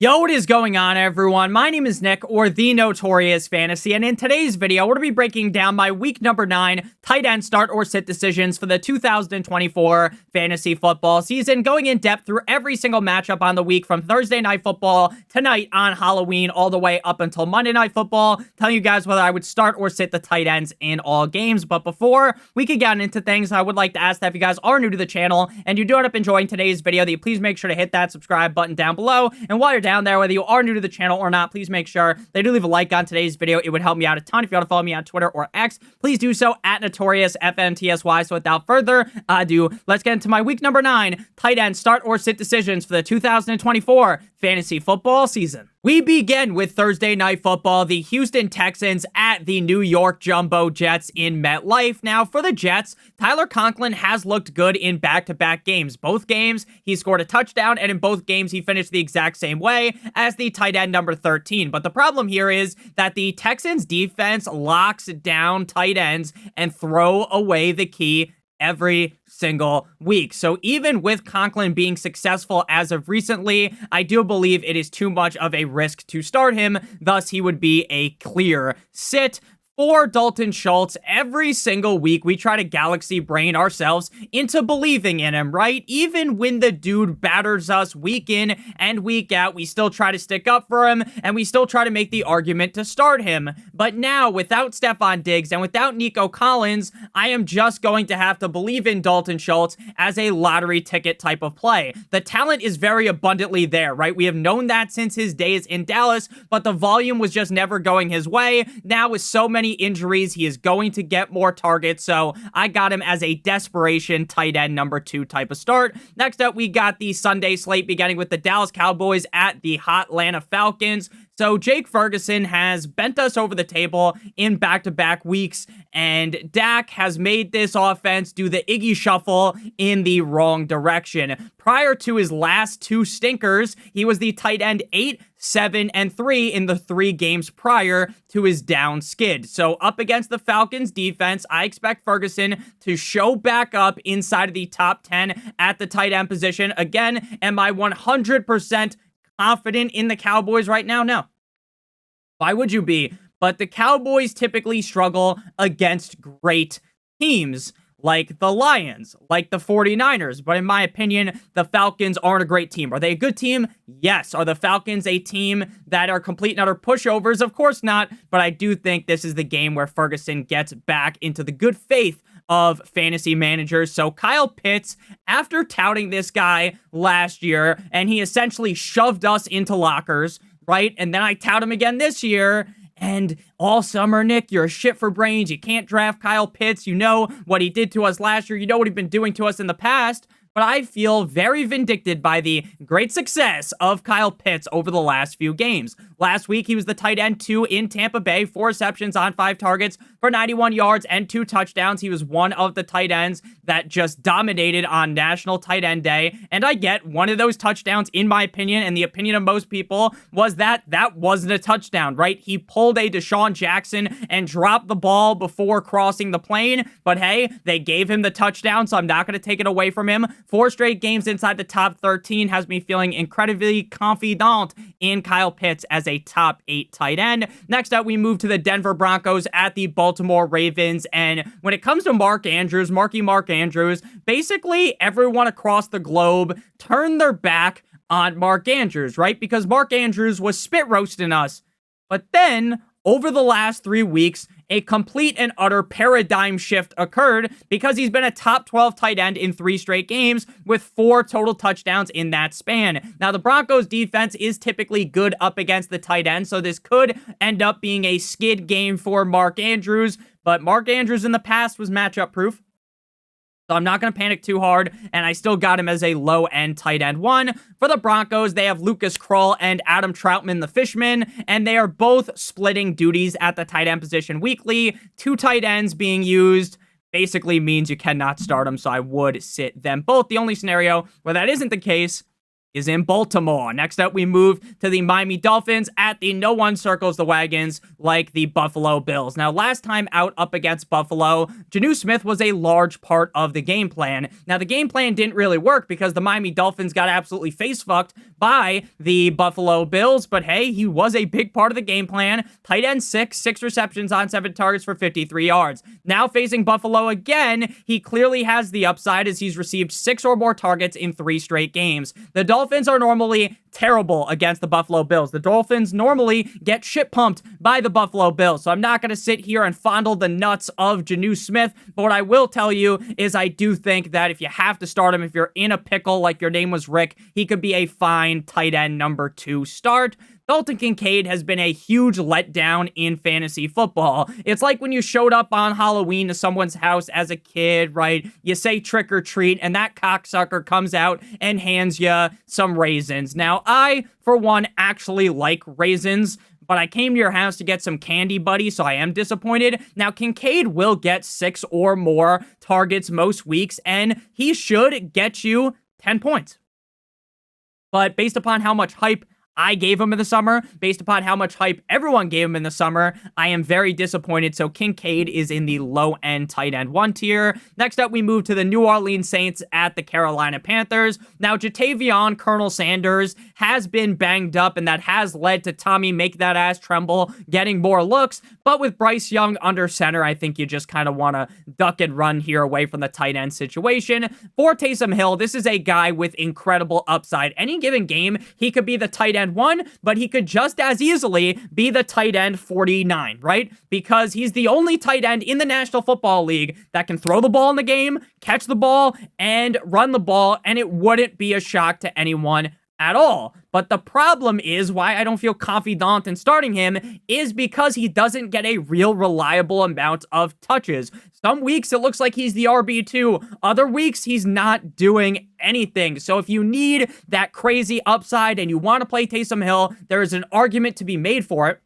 Yo, what is going on, everyone? My name is Nick, or the Notorious Fantasy, and in today's video, we're going to be breaking down my week number 9 tight end start or sit decisions for the 2024 fantasy football season, going in depth through every single matchup on the week from Thursday Night Football tonight on Halloween all the way up until Monday Night Football, telling you guys whether I would start or sit the tight ends in all games. But before we can get into things, I would like to ask that if you guys are new to the channel and you do end up enjoying today's video, that you please make sure to hit that subscribe button down below. And while you're down there, whether you are new to the channel or not, please make sure that you do leave a like on today's video. It would help me out a ton. If you want to follow me on Twitter or X, please do so at NotoriousFantasy. So without further ado, let's get into my week number 9 tight end start or sit decisions for the 2024 fantasy football season. We begin with Thursday Night Football, the Houston Texans at the New York Jumbo Jets in MetLife. Now, for the Jets, Tyler Conklin has looked good in back-to-back games. Both games, he scored a touchdown, and in both games, he finished the exact same way as the tight end number 13. But the problem here is that the Texans defense locks down tight ends and throw away the key every single week. So even with Conklin being successful as of recently, I do believe it is too much of a risk to start him. Thus, he would be a clear sit. For Dalton Schultz, every single week, we try to galaxy brain ourselves into believing in him, right? Even when the dude batters us week in and week out, we still try to stick up for him, and we still try to make the argument to start him. But now, without Stephon Diggs and without Nico Collins, I am just going to have to believe in Dalton Schultz as a lottery ticket type of play. The talent is very abundantly there, right? We have known that since his days in Dallas, but the volume was just never going his way. Now, with so many injuries, he is going to get more targets, so I got him as a desperation tight end number 2 type of start. Next up, we got the Sunday slate beginning with the Dallas Cowboys at the hot Atlanta Falcons. So Jake Ferguson has bent us over the table in back-to-back weeks, and Dak has made this offense do the Iggy shuffle in the wrong direction. Prior to his last 2 stinkers, he was the tight end 8, 7, and 3 in the 3 games prior to his down skid. So up against the Falcons defense, I expect Ferguson to show back up inside of the top 10 at the tight end position. Again, am I 100% confident in the Cowboys right now? No. Why would you be? But the Cowboys typically struggle against great teams like the Lions, like the 49ers. But in my opinion, the Falcons aren't a great team. Are they a good team? Yes. Are the Falcons a team that are complete and utter pushovers? Of course not. But I do think this is the game where Ferguson gets back into the good faith of fantasy managers. So Kyle Pitts, after touting this guy last year, and he essentially shoved us into lockers, right? And then I tout him again this year, and all summer, Nick, you're a shit for brains. You can't draft Kyle Pitts. You know what he did to us last year. You know what he's been doing to us in the past. But I feel very vindicted by the great success of Kyle Pitts over the last few games. Last week, he was the tight end 2 in Tampa Bay, 4 receptions on 5 targets for 91 yards and 2 touchdowns. He was one of the tight ends that just dominated on National Tight End Day. And I get one of those touchdowns, in my opinion, and the opinion of most people, was that wasn't a touchdown, right? He pulled a Deshaun Jackson and dropped the ball before crossing the plane. But hey, they gave him the touchdown, so I'm not going to take it away from him. 4 straight games inside the top 13 has me feeling incredibly confident in Kyle Pitts as a top 8 tight end. Next up, we move to the Denver Broncos at the Baltimore Ravens. And when it comes to Mark Andrews, Mark Andrews, basically everyone across the globe turned their back on Mark Andrews, right? Because Mark Andrews was spit roasting us. But then, over the last 3 weeks, a complete and utter paradigm shift occurred because he's been a top 12 tight end in 3 straight games with 4 total touchdowns in that span. Now, the Broncos defense is typically good up against the tight end, so this could end up being a skid game for Mark Andrews, but Mark Andrews in the past was matchup proof. So I'm not going to panic too hard, and I still got him as a low-end tight end 1. For the Broncos, they have Lucas Krull and Adam Troutman, the Fishman, and they are both splitting duties at the tight end position weekly. 2 tight ends being used basically means you cannot start them, so I would sit them both. The only scenario where that isn't the case is in Baltimore. Next up, we move to the Miami Dolphins at the no one circles the wagons like the Buffalo Bills. Now, last time out up against Buffalo, Jonnu Smith was a large part of the game plan. Now, the game plan didn't really work because the Miami Dolphins got absolutely face-fucked by the Buffalo Bills, but hey, he was a big part of the game plan. Tight end 6 receptions on 7 targets for 53 yards. Now facing Buffalo again, he clearly has the upside as he's received 6 or more targets in 3 straight games. The Dolphins are normally terrible against the Buffalo Bills. The Dolphins normally get shit pumped by the Buffalo Bills, so I'm not going to sit here and fondle the nuts of Jonnu Smith, but what I will tell you is I do think that if you have to start him, if you're in a pickle like your name was Rick, he could be a fine tight end number 2 start. Dalton Kincaid has been a huge letdown in fantasy football. It's like when you showed up on Halloween to someone's house as a kid, right? You say trick or treat, and that cocksucker comes out and hands you some raisins. Now, I, for one, actually like raisins, but I came to your house to get some candy, buddy, so I am disappointed. Now, Kincaid will get 6 or more targets most weeks, and he should get you 10 points. But based upon how much hype I gave him in the summer, based upon how much hype everyone gave him in the summer, I am very disappointed. So Kincaid is in the low-end tight end 1 tier. Next up, we move to the New Orleans Saints at the Carolina Panthers. Now, Jatavion Colonel Sanders has been banged up, and that has led to Tommy Make That Ass Tremble getting more looks. But with Bryce Young under center, I think you just kind of want to duck and run here away from the tight end situation. For Taysom Hill, this is a guy with incredible upside. Any given game, he could be the tight end 1, but he could just as easily be the tight end 49, right? Because he's the only tight end in the National Football League that can throw the ball in the game, catch the ball, and run the ball, and it wouldn't be a shock to anyone at all. But the problem is why I don't feel confident in starting him is because he doesn't get a real reliable amount of touches. Some weeks it looks like he's the RB2. Other weeks he's not doing anything. So if you need that crazy upside and you want to play Taysom Hill, there is an argument to be made for it.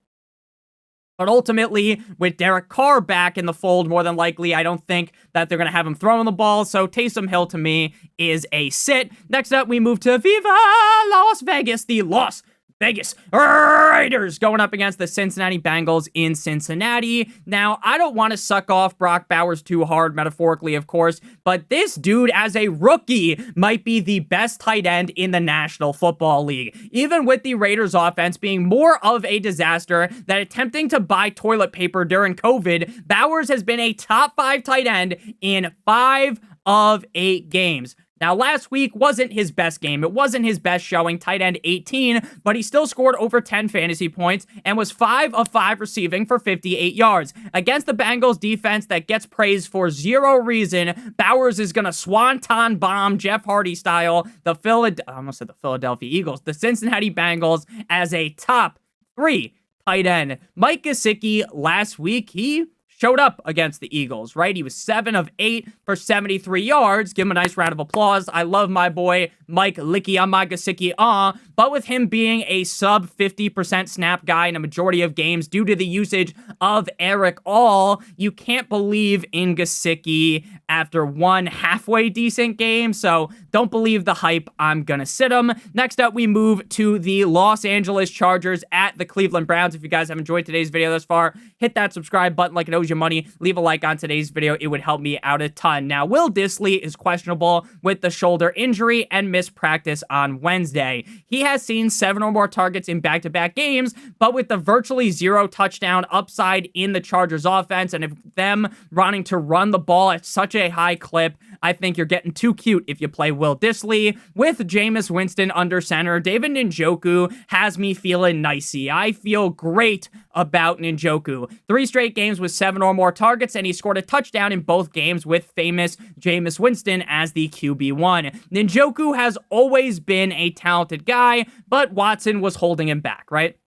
But ultimately, with Derek Carr back in the fold, more than likely, I don't think that they're going to have him throwing the ball. So Taysom Hill, to me, is a sit. Next up, we move to Viva Las Vegas, the Las Vegas Raiders going up against the Cincinnati Bengals in Cincinnati. Now, I don't want to suck off Brock Bowers too hard, metaphorically, of course, but this dude, as a rookie, might be the best tight end in the National Football League. Even with the Raiders offense being more of a disaster than attempting to buy toilet paper during COVID, Bowers has been a top 5 tight end in 5 of 8 games. Now, last week wasn't his best game. It wasn't his best showing, tight end 18, but he still scored over 10 fantasy points and was 5 of 5 receiving for 58 yards. Against the Bengals defense that gets praised for zero reason, Bowers is going to swanton bomb Jeff Hardy style the Philadelphia Eagles, the Cincinnati Bengals as a top 3 tight end. Mike Gesicki last week, he showed up against the Eagles, right? He was 7 of 8 for 73 yards. Give him a nice round of applause. I love my boy Mike Licky on my Gesicki. But with him being a sub 50% snap guy in a majority of games due to the usage of Eric All, you can't believe in Gesicki after one halfway decent game. So don't believe the hype. I'm gonna sit him. Next up, we move to the Los Angeles Chargers at the Cleveland Browns. If you guys have enjoyed today's video thus far, hit that subscribe button like it owes you money. Leave a like on today's video. It would help me out a ton. Now, Will Dissly is questionable with the shoulder injury and missed practice on Wednesday. He has seen 7 or more targets in back-to-back games, but with the virtually 0 touchdown upside in the Chargers offense, and if them running to run the ball at such a high clip, I think you're getting too cute if you play Will Dissly. With Jameis Winston under center, David Njoku has me feeling nicey. I feel great about Njoku. 3 straight games with 7 or more targets, and he scored a touchdown in both games with famous Jameis Winston as the QB1. Njoku has always been a talented guy, but Watson was holding him back, right?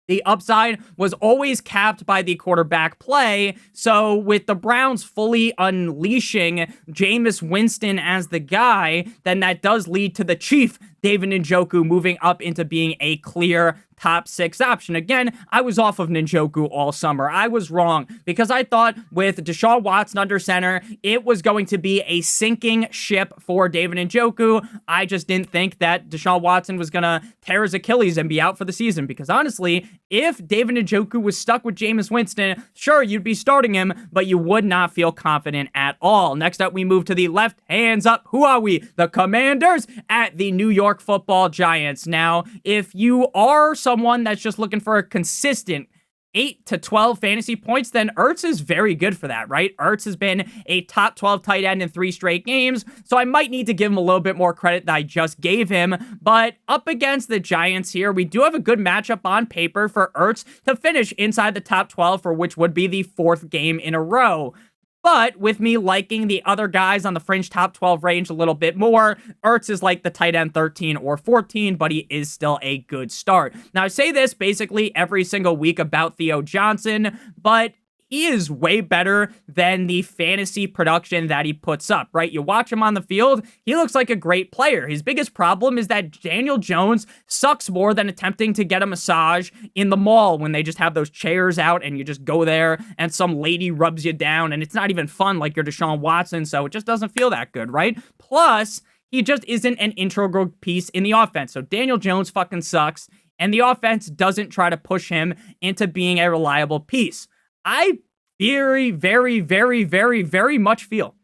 The upside was always capped by the quarterback play, so with the Browns fully unleashing Jameis Winston as the guy, then that does lead to the chief David Njoku moving up into being a clear top 6 option. Again, I was off of Njoku all summer. I was wrong because I thought with Deshaun Watson under center, it was going to be a sinking ship for David Njoku. I just didn't think that Deshaun Watson was going to tear his Achilles and be out for the season because honestly, if David Njoku was stuck with Jameis Winston, sure, you'd be starting him, but you would not feel confident at all. Next up, we move to the left. Hands up. Who are we? The Commanders at the New York Football Giants. Now, if you are someone that's just looking for a consistent 8 to 12 fantasy points, then Ertz is very good for that, right? Ertz has been a top 12 tight end in 3 straight games, so I might need to give him a little bit more credit than I just gave him. But up against the Giants here, we do have a good matchup on paper for Ertz to finish inside the top 12 for which would be the 4th game in a row. But with me liking the other guys on the fringe top 12 range a little bit more, Ertz is like the tight end 13 or 14, but he is still a good start. Now, I say this basically every single week about Theo Johnson, but he is way better than the fantasy production that he puts up, right? You watch him on the field, he looks like a great player. His biggest problem is that Daniel Jones sucks more than attempting to get a massage in the mall when they just have those chairs out and you just go there and some lady rubs you down and it's not even fun like you're Deshaun Watson, so it just doesn't feel that good, right? Plus, he just isn't an integral piece in the offense. So Daniel Jones fucking sucks, and the offense doesn't try to push him into being a reliable piece. I very, very, very, very, very much feel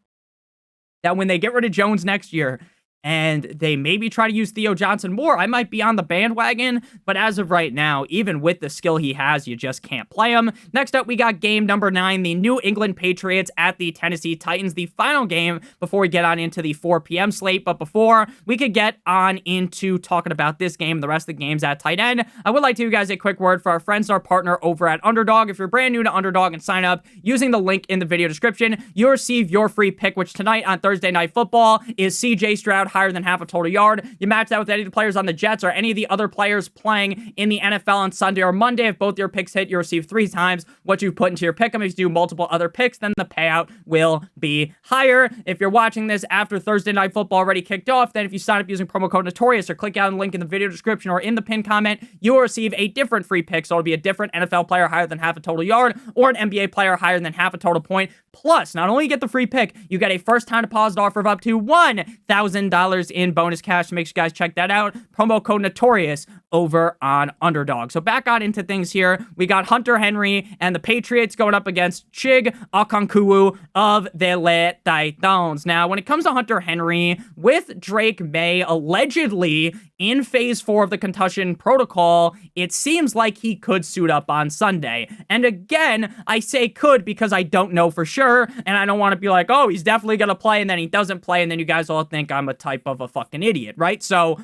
that when they get rid of Jones next year and they maybe try to use Theo Johnson more, I might be on the bandwagon, but as of right now, even with the skill he has, you just can't play him. Next up, we got game number 9, the New England Patriots at the Tennessee Titans, the final game before we get on into the 4 p.m. slate. But before we could get on into talking about this game, the rest of the games at tight end, I would like to give you guys a quick word for our friends, our partner over at Underdog. If you're brand new to Underdog and sign up using the link in the video description, you'll receive your free pick, which tonight on Thursday Night Football is CJ Stroud higher than half a total yard. You match that with any of the players on the Jets or any of the other players playing in the NFL on Sunday or Monday. If both your picks hit, you receive 3 times what you put into your pick. And if you do multiple other picks, then the payout will be higher. If you're watching this after Thursday Night Football already kicked off, then if you sign up using promo code Notorious or click out the link in the video description or in the pinned comment, you will receive a different free pick. So it'll be a different NFL player higher than half a total yard or an NBA player higher than half a total point. Plus, not only you get the free pick, you get a first-time deposit offer of up to $1,000 in bonus cash. Make sure you guys check that out. Promo code Notorious over on Underdog. So back on into things here. We got Hunter Henry and the Patriots going up against Chig Okonkwo of the Le Titans. Now, when it comes to Hunter Henry, with Drake May allegedly in phase 4 of the concussion protocol, it seems like he could suit up on Sunday. And again, I say could because I don't know for sure, and I don't want to be like, oh, he's definitely going to play, and then he doesn't play, and then you guys all think I'm a type of a fucking idiot, right? So,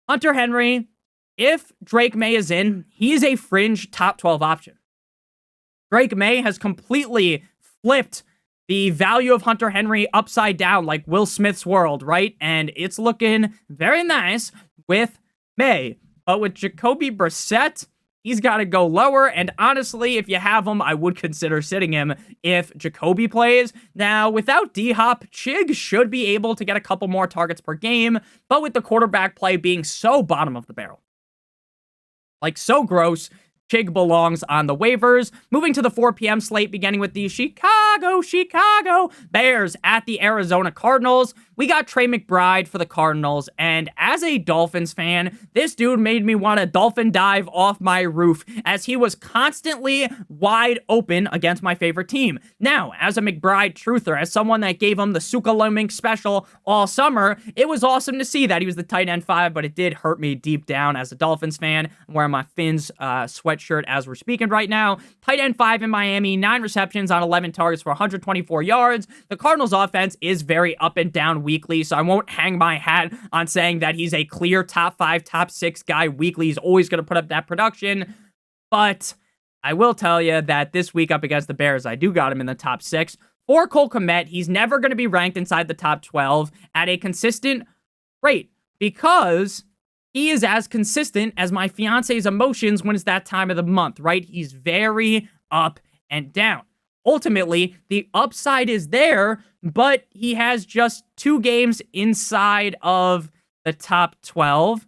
Hunter Henry, if Drake May is in, he's a fringe top 12 option. Drake May has completely flipped the value of Hunter Henry upside down like Will Smith's world, right? And it's looking very nice with May. But with Jacoby Brissett, he's got to go lower. And honestly, if you have him, I would consider sitting him if Jacoby plays. Now, without D-Hop, Chig should be able to get a couple more targets per game. But with the quarterback play being so bottom of the barrel, like so gross, Chig belongs on the waivers. Moving to the 4 p.m. slate, beginning with the Chicago Bears at the Arizona Cardinals. We got Trey McBride for the Cardinals, and as a Dolphins fan, this dude made me want to dolphin dive off my roof as he was constantly wide open against my favorite team. Now, as a McBride truther, as someone that gave him the Sukalemink special all summer, it was awesome to see that he was the tight end 5, but it did hurt me deep down as a Dolphins fan. I'm wearing my Fins sweatshirt as we're speaking right now. Tight end 5 in Miami, 9 receptions on 11 targets for 124 yards. The Cardinals offense is very up and down weekly, so I won't hang my hat on saying that he's a clear top 5, top 6 guy weekly. He's always going to put up that production, but I will tell you that this week up against the Bears, I do got him in the top 6. For Cole Kmet, he's never going to be ranked inside the top 12 at a consistent rate because he is as consistent as my fiance's emotions when it's that time of the month, right? He's very up and down. Ultimately, the upside is there, but he has just 2 games inside of the top 12,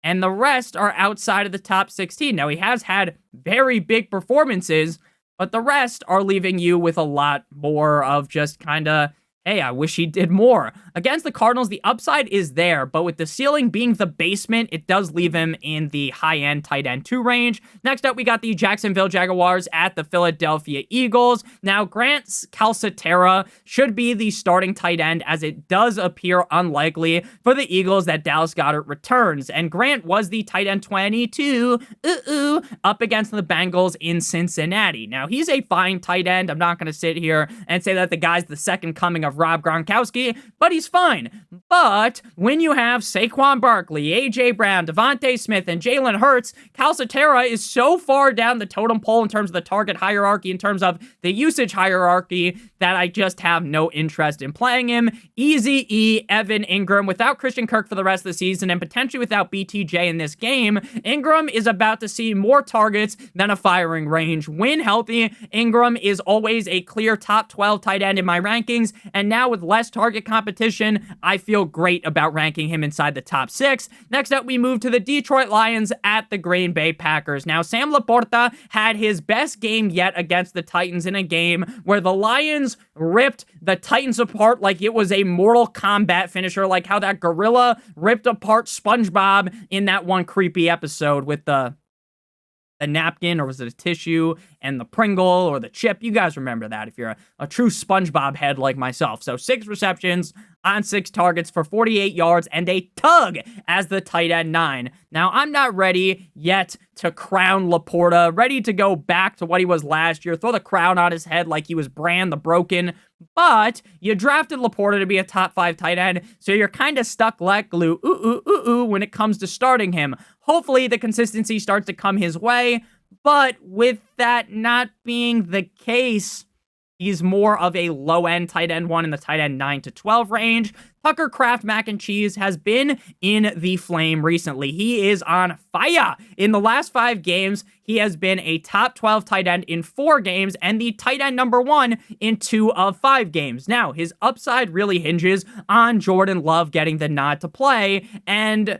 and the rest are outside of the top 16. Now, he has had very big performances, but the rest are leaving you with a lot more of just kind of, hey, I wish he did more. Against the Cardinals, the upside is there, but with the ceiling being the basement, it does leave him in the high-end tight end 2 range. Next up, we got the Jacksonville Jaguars at the Philadelphia Eagles. Now, Grant Calcaterra should be the starting tight end, as it does appear unlikely for the Eagles that Dallas Goedert returns. And Grant was the tight end 22, up against the Bengals in Cincinnati. Now, he's a fine tight end. I'm not going to sit here and say that the guy's the second coming of Rob Gronkowski, but he's fine. But when you have Saquon Barkley, A.J. Brown, Devontae Smith, and Jalen Hurts, Calcaterra is so far down the totem pole in terms of the target hierarchy, in terms of the usage hierarchy, that I just have no interest in playing him. Easy E, Evan Ingram, without Christian Kirk for the rest of the season, and potentially without BTJ in this game, Ingram is about to see more targets than a firing range. When healthy, Ingram is always a clear top 12 tight end in my rankings, and now with less target competition, I feel great about ranking him inside the top 6. Next up, we move to the Detroit Lions at the Green Bay Packers. Now, Sam Laporta had his best game yet against the Titans in a game where the Lions ripped the Titans apart like it was a Mortal Kombat finisher, like how that gorilla ripped apart SpongeBob in that one creepy episode with the napkin, or was it a tissue, and the Pringle, or the chip. You guys remember that if you're a true SpongeBob head like myself. So 6 receptions on 6 targets for 48 yards and a tug as the tight end 9. Now, I'm not ready yet to crown Laporta, ready to go back to what he was last year, throw the crown on his head like he was Bran the Broken, but you drafted Laporta to be a top 5 tight end, so you're kind of stuck like glue, when it comes to starting him. Hopefully, the consistency starts to come his way, but with that not being the case, he's more of a low-end tight end 1 in the tight end 9 to 12 range. Tucker Kraft Mac and Cheese has been in the flame recently. He is on fire. In the last 5 games, he has been a top 12 tight end in 4 games and the tight end number 1 in 2 of 5 games. Now, his upside really hinges on Jordan Love getting the nod to play, and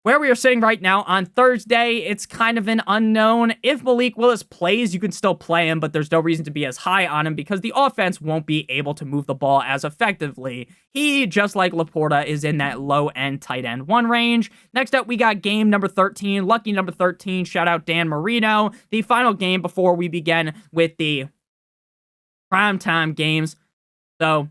where we are sitting right now on Thursday, it's kind of an unknown. If Malik Willis plays, you can still play him, but there's no reason to be as high on him because the offense won't be able to move the ball as effectively. He, just like Laporta, is in that low-end tight end 1 range. Next up, we got game number 13, lucky number 13. Shout out Dan Marino. The final game before we begin with the primetime games. So,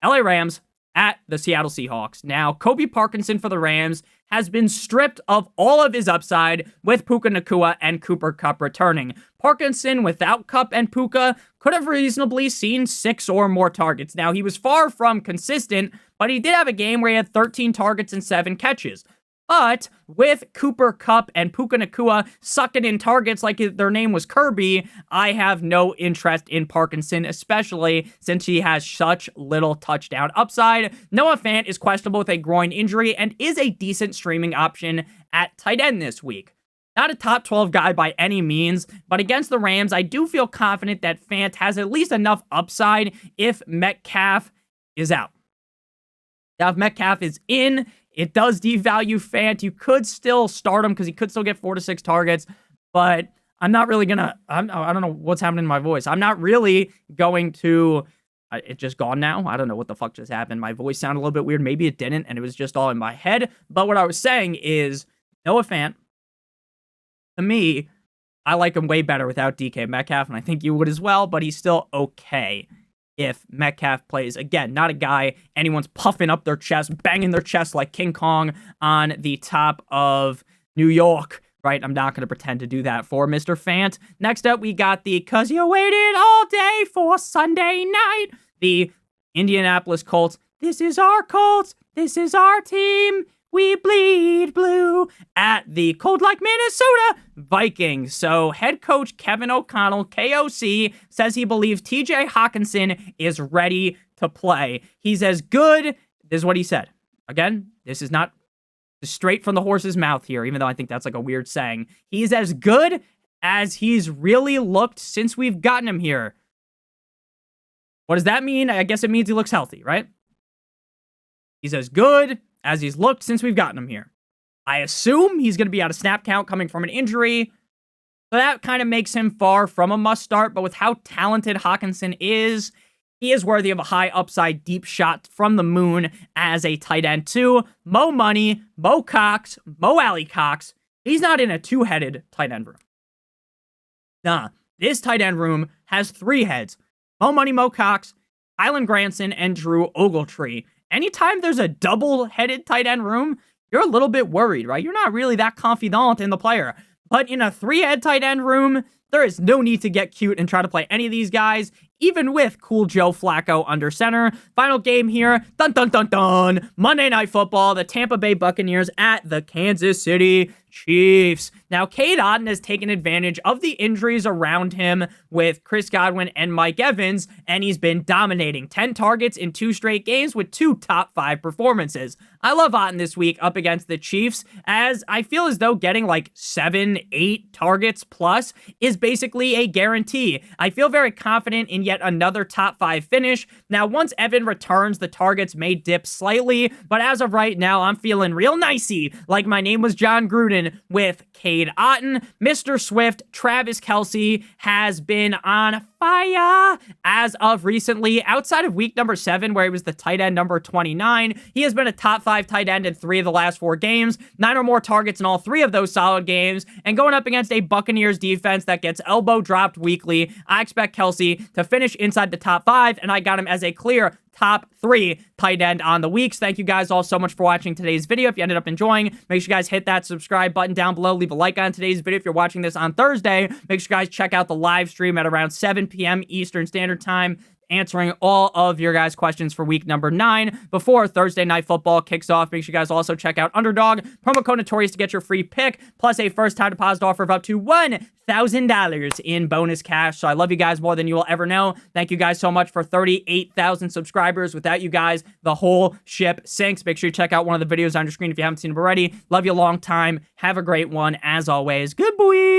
LA Rams at the Seattle Seahawks. Now, Kobe Parkinson for the Rams has been stripped of all of his upside with Puka Nacua and Cooper Kupp returning. Parkinson, without Kupp and Puka, could have reasonably seen 6 or more targets. Now, he was far from consistent, but he did have a game where he had 13 targets and 7 catches. But with Cooper Kupp and Puka Nacua sucking in targets like their name was Kirby, I have no interest in Parkinson, especially since he has such little touchdown upside. Noah Fant is questionable with a groin injury and is a decent streaming option at tight end this week. Not a top 12 guy by any means, but against the Rams, I do feel confident that Fant has at least enough upside if Metcalf is out. Now, if Metcalf is in, it does devalue Fant. You could still start him because he could still get 4 to 6 targets, but I'm not really gonna, I don't know what's happening in my voice. I'm not really going to, it's just gone now. I don't know what the fuck just happened. My voice sounded a little bit weird. Maybe it didn't, and it was just all in my head. But what I was saying is, Noah Fant, to me, I like him way better without DK Metcalf, and I think you would as well, but he's still okay if Metcalf plays. Again, not a guy anyone's puffing up their chest, banging their chest like King Kong on the top of New York, right? I'm not going to pretend to do that for Mr. Fant. Next up, we got the "'cause you waited all day for Sunday night," the Indianapolis Colts. This is our Colts. This is our team. We bleed blue at the cold like Minnesota Vikings. So head coach Kevin O'Connell, KOC, says he believes TJ Hawkinson is ready to play. He's as good. This is what he said. Again, this is not straight from the horse's mouth here, even though I think that's like a weird saying. He's as good as he's really looked since we've gotten him here. What does that mean? I guess it means he looks healthy, right? He's as good as he's looked since we've gotten him here. I assume he's going to be out of snap count coming from an injury. So that kind of makes him far from a must start, but with how talented Hockenson is, he is worthy of a high upside deep shot from the moon as a tight end too. Mo Money, Mo Cox, Mo Alley Cox. He's not in a two-headed tight end room. Nah, this tight end room has 3 heads. Mo Money, Mo Cox, Kylan Granson, and Drew Ogletree. Anytime there's a double-headed tight end room, you're a little bit worried, right? You're not really that confident in the player. But in a 3-head tight end room, there is no need to get cute and try to play any of these guys, even with cool Joe Flacco under center. Final game here, dun dun dun dun, Monday Night Football, the Tampa Bay Buccaneers at the Kansas City Chiefs. Now, Cade Otton has taken advantage of the injuries around him with Chris Godwin and Mike Evans, and he's been dominating. 10 targets in 2 straight games with 2 top 5 performances. I love Otton this week up against the Chiefs, as I feel as though getting like 7, 8 targets plus is basically a guarantee. I feel very confident in yet another top 5 finish. Now, once Evan returns, the targets may dip slightly, but as of right now, I'm feeling real nicey, like my name was John Gruden, with Cade Otton. Mr. Swift, Travis Kelce, has been on fire as of recently. Outside of week number 7, where he was the tight end number 29, he has been a top 5 tight end in 3 of the last 4 games, 9 or more targets in all 3 of those solid games, and going up against a Buccaneers defense that gets elbow dropped weekly, I expect Kelce to finish inside the top 5, and I got him as a clear top 3 tight end on the weeks. Thank you guys all so much for watching today's video. If you ended up enjoying, make sure you guys hit that subscribe button down below. Leave a like on today's video. If you're watching this on Thursday, make sure you guys check out the live stream at around 7 p.m. Eastern Standard Time, answering all of your guys' questions for week number 9 before Thursday Night Football kicks off. Make sure you guys also check out Underdog, promo code Notorious to get your free pick, plus a first-time deposit offer of up to $1,000 in bonus cash. So I love you guys more than you will ever know. Thank you guys so much for 38,000 subscribers. Without you guys, the whole ship sinks. Make sure you check out one of the videos on your screen if you haven't seen it already. Love you a long time. Have a great one. As always, good boy.